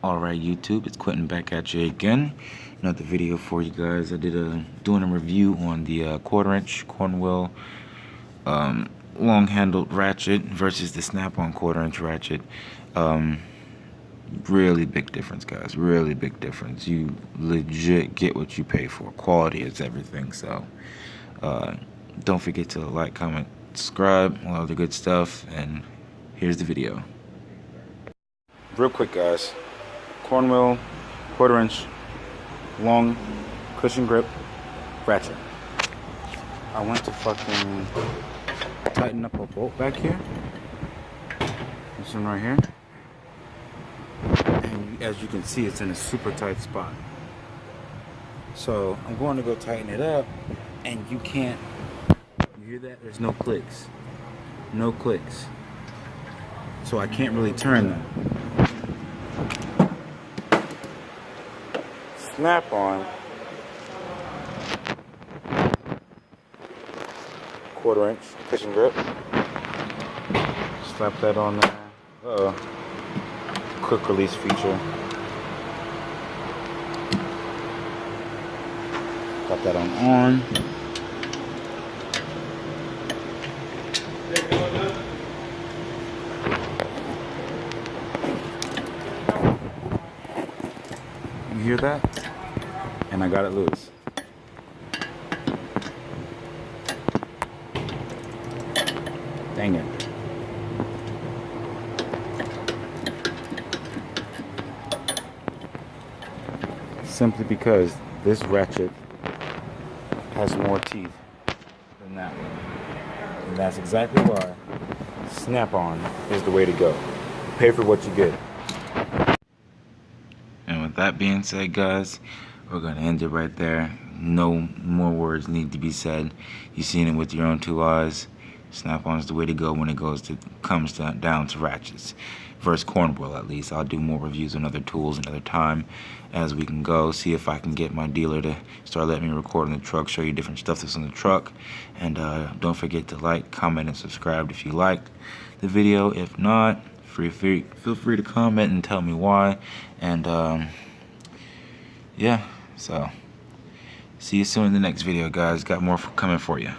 Alright YouTube, it's Quentin back at you again. Another video for you guys. I did doing a review on the 1/4" Cornwell long-handled ratchet versus the snap-on 1/4" ratchet. Really big difference, guys. Really big difference. You legit get what you pay for. Quality is everything. So don't forget to like, comment, subscribe, all of the good stuff. And here's the video. Real quick, guys. Cornwell 1/4" long cushion grip ratchet. I went to fucking tighten up a bolt back here. This one right here. And as you can see, it's in a super tight spot. So I'm going to go tighten it up, and you can't. You hear that? There's no clicks. No clicks. So I can't really turn them. Snap on 1/4" cushion grip. Slap that on there. Quick release feature. Got that on. You hear that? And I got it loose. Dang it. Simply because this ratchet has more teeth than that one. And that's exactly why snap-on is the way to go. Pay for what you get. And with that being said, guys, we're going to end it right there. No more words need to be said. You've seen it with your own two eyes. Snap-on is the way to go when it comes down to ratchets. Versus Cornwell, at least. I'll do more reviews on other tools another time as we can go. See if I can get my dealer to start letting me record on the truck, show you different stuff that's on the truck. And don't forget to like, comment, and subscribe if you liked the video. If not, feel free to comment and tell me why. And yeah, so see you soon in the next video, guys. Got more coming for you.